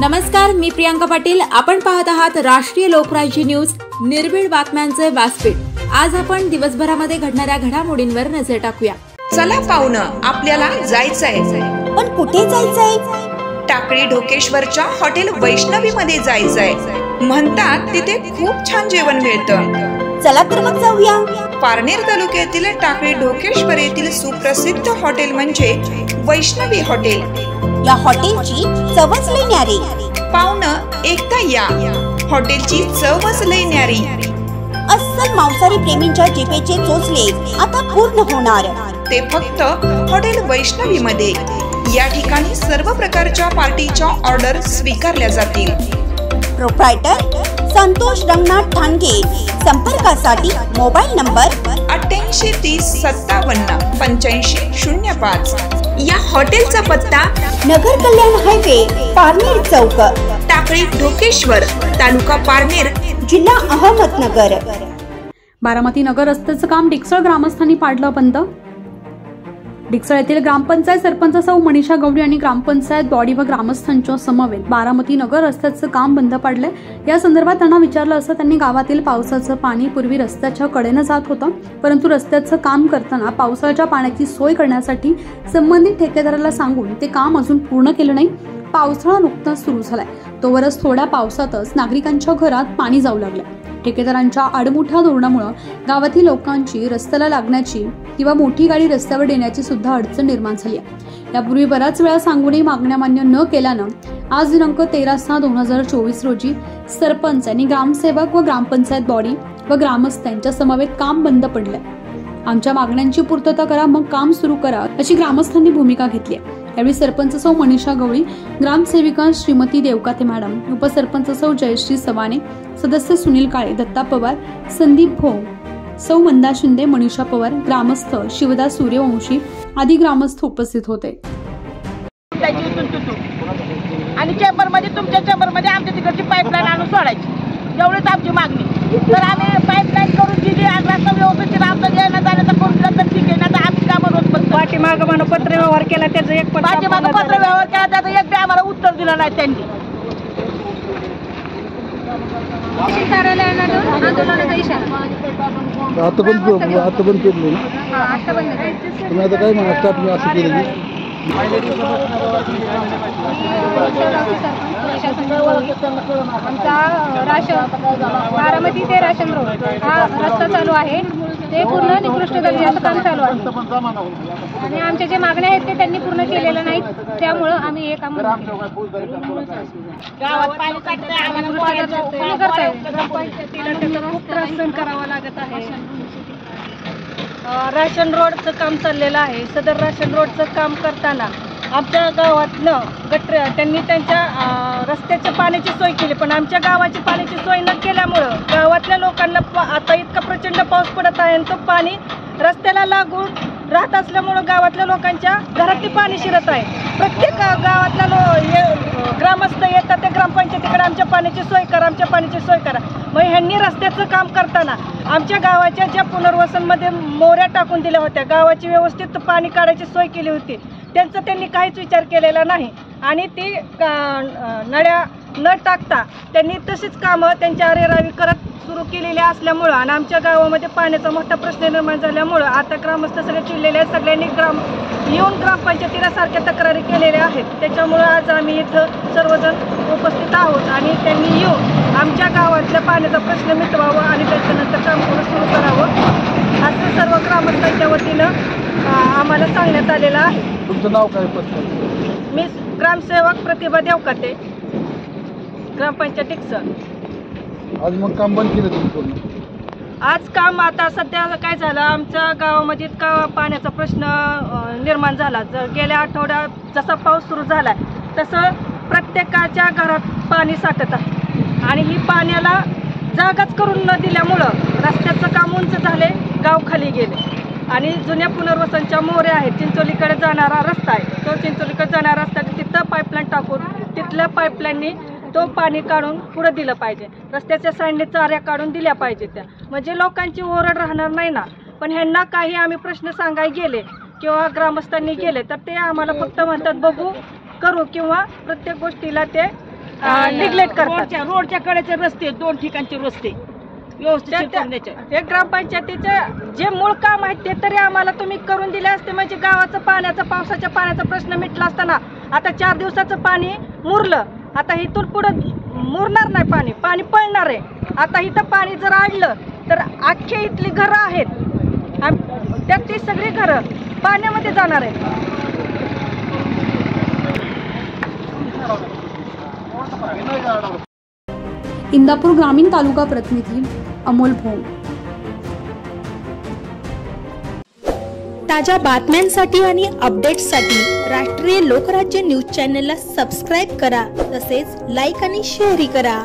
नमस्कार, मी प्रियांका पाटील। आपण पाहत आहात राष्ट्रीय लोकराज्य न्यूज, निर्भीड बातम्यांचे व्यासपीठ। आज आपण दिवसभरामध्ये घडणाऱ्या घडामोडींवर नजर टाकूया। चला पाहुणं, आपल्याला जायचंय। पण कुठे जायचंय? टाकळी ढोकेश्वरच्या हॉटेल वैष्णवी मध्ये जायचंय। म्हणतात तिथे खूप छान जेवण मिळतं। चला तर मग जाऊया। पारनेर तालुक्यातील टाकळी ढोकेश्वर येथील सुप्रसिद्ध हॉटेल म्हणजे वैष्णवी हॉटेल। या हॉटेलची चवच लई न्यारी। पाहुणं, एकदा या, हॉटेलची चवच लई न्यारी। अस्सल मांसाहारी प्रेमींच्या जिभेचे चोचले आता पूर्ण होणार, ते फक्त हॉटेल वैष्णवी मध्ये। या ठिकाणी सर्व प्रकारच्या पार्टीच्या ऑर्डर स्वीकारल्या जातील। प्रोप्रायटर संतोष रंगनाथ ठाणगे। संपर्कासाठी मोबाईल नंबर 88 30 57 85 05। या हॉटेलचा पत्ता नगर कल्याण हायवे, पारनेर चौक, टाकळी ढोकेश्वर, तालुका पारनेर, जिल्हा अहमदनगर। बारामती नगर रस्त्याचं काम डिक्सळ ग्रामस्थांनी पाडलं बंद। डिक्सळ येथील ग्रामपंचायत सरपंच सौ मनीषा गवडी आणि ग्रामपंचायत बॉडी व ग्रामस्थांच्या समवेत बारामती नगर रस्त्याचं काम बंद पडलंय। या संदर्भात त्यांना विचारलं असं त्यांनी गावातील पावसाचं पाणी पूर्वी रस्त्याच्या कडेनं जात होतं, परंतु रस्त्याचं काम करताना पावसाच्या पाण्याची सोय करण्यासाठी संबंधित ठेकेदाराला सांगून ते काम अजून पूर्ण केलं नाही। पावसाळा नुकताच सुरू झालाय, तोवरच थोड्या पावसातच नागरिकांच्या घरात पाणी जाऊ लागलं। ठेकेदारांच्या आडमुठ्या धोरणामुळे गावातील लोकांची रस्त्याला लागण्याची किंवा मोठी गाडी रस्त्यावर येण्याची सुद्धा अडचण निर्माण झाली आहे। यापूर्वी बऱ्याच वेळा सांगूनही मागण्या मान्य न केल्यानं आज दिनांक 13/6/2024 रोजी सरपंच आणि ग्रामसेवक व ग्रामपंचायत बॉडी व ग्रामस्थ यांच्या समवेत काम बंद पडलंय। आमच्या मागण्यांची पूर्तता करा, मग काम सुरू करा, अशी ग्रामस्थांनी भूमिका घेतली आहे। यावेळी सरपंच सौ मनीषा गवळी, ग्रामसेविका श्रीमती देवकाते मॅडम, उपसरपंच सौ जयश्री सवाने, सदस्य सुनील काळे, दत्ता पवार, संदीप भोंग, सौ मंदा शिंदे, मनीषा पवार, ग्रामस्थ शिवदास सूर्यवंशी आदी ग्रामस्थ उपस्थित होते। आणि चेंबरमध्ये, तुमच्या चेंबरमध्ये आमच्या तिकडची पाईपलाईन आणून सोडायची, एवढीच आमची मागणी। तर आम्ही पाईपलाईन करून दिली, रस्ता व्यवस्थित आमचं येणं जाण्याचं करून दिलं तर ठीक आहे, ना तर आम्ही कामं रोज बघतो। पाठीमागं म्हणून पत्र व्यवहार केला, त्याचं एक पाठीमागं पत्र व्यवहार केला, त्याचं एक बी आम्हाला उत्तर दिलं नाही त्यांनी। आंदोलनाचा इशारा आता बंद केली ना, आता बंद तुम्ही आता काय म्हणा स्टार्ट मी असं केलं आमचा राशन बारामती ते राशन रोड हा रस्ता चालू आहे, ते पूर्ण निकृष्ट दर्जाचं काम चालू आहे आणि आमच्या जे मागण्या आहेत ते त्यांनी पूर्ण केलेल्या नाहीत, त्यामुळं आम्ही हे काम गावात पाणी काढताय, खूप त्रास सहन करावा लागत आहे। राशन रोडचं काम चाललेलं आहे। सदर राशन रोडचं काम करताना आमच्या गावातनं गटर त्यांनी त्यांच्या रस्त्याच्या पाण्याची सोय केली, पण आमच्या गावाची पाण्याची सोय न केल्यामुळं गावातल्या लोकांना आता इतका प्रचंड पाऊस पडत आहे आणि तो पाणी रस्त्याला लागून राहत असल्यामुळं गावातल्या लोकांच्या घरात ते पाणी शिरत आहे। प्रत्येक गावातल्या ग्रामस्थ येतात त्या ग्रामपंचायतीकडे आमच्या पाण्याची सोय करा, आमच्या पाण्याची सोय करा। मग ह्यांनी रस्त्याचं काम करताना आमच्या गावाच्या ज्या पुनर्वसनमध्ये मोऱ्या टाकून दिल्या होत्या, गावाची व्यवस्थित पाणी काढायची सोय केली होती, त्यांचा त्यांनी काहीच विचार केलेला नाही आणि ती नळ्या न टाकता त्यांनी तशीच कामं त्यांच्या अरेरावी करत सुरू केलेल्या असल्यामुळं आणि आमच्या गावामध्ये पाण्याचा मोठा प्रश्न निर्माण झाल्यामुळं आता ग्रामस्थ सगळे चिडलेले आहेत। सगळ्यांनी येऊन ग्रामपंचायतीला सारख्या तक्रारी केलेल्या आहेत, त्याच्यामुळं आज आम्ही इथं सर्वजण उपस्थित आहोत आणि त्यांनी येऊन आमच्या गावातल्या पाण्याचा प्रश्न मिटवावा आणि त्याच्यानंतर काम सुरू करावं असं सर्व ग्रामस्थांच्या वतीनं आम्हाला सांगण्यात आलेलं आहे। तुमचं नाव काय? मी ग्रामसेवक प्रतिभा देवकाते, ग्रामपंचायत डिक्सळ। आज मग काम बंद केलं तुम्ही पूर्ण? आज काम आता सध्या काय झालं, आमच्या गावामध्ये इतका पाण्याचा प्रश्न निर्माण झाला। गेल्या आठवड्यात जसा पाऊस सुरू झाला तसं प्रत्येकाच्या घरात पाणी साठत आहे आणि ही पाण्याला जागाच करून न दिल्यामुळं रस्त्याचं काम उंच झाले, गाव खाली गेले आणि जुन्या पुनर्वसनच्या मोऱ्या आहेत, चिंचोलीकडे जाणारा रस्ता आहे, तो चिंचोलीकडे जाणारा रस्ता तिथं पाईपलाईन टाकून तिथल्या पाईपलाईननी तो पाणी काढून पुढे दिलं पाहिजे। रस्त्याच्या साईडने चाऱ्या काढून दिल्या पाहिजे त्या, म्हणजे लोकांची ओरड राहणार नाही ना। पण ह्यांना काही आम्ही प्रश्न सांगाय गेले किंवा ग्रामस्थांनी गेले तर ते आम्हाला फक्त म्हणतात बघू करू किंवा प्रत्येक गोष्टीला ते निग्लेक्ट करतात. रोडच्या कडेचे रस्ते 2 ठिकाणचे रस्ते व्यवस्थित करण्याचे. हे ग्रामपंचायतीचे जे मूळ काम आहे ते तरी आम्हाला तुम्ही करून दिले असते म्हणजे गावाचं पाण्याचा पावसाच्या पाण्याचा प्रश्न मिटला असताना. आता 4 दिवसाचं पाणी मुरलं, आता इथून पुढं मुरणार नाही, पाणी पळणार आहे. आता इथं पाणी जर आडलं तर अख्खे इथली घरं आहेत त्यात ती सगळी घरं पाण्यामध्ये जाणार आहेत. इंदापूर ग्रामीण तालुका प्रतिनिधी अमोल भोंग. ताज्या बातम्यांसाठी आणि अपडेट्ससाठी राष्ट्रीय लोकराज्य न्यूज चॅनलला सबस्क्राईब करा, तसेच लाईक आणि शेअरही करा.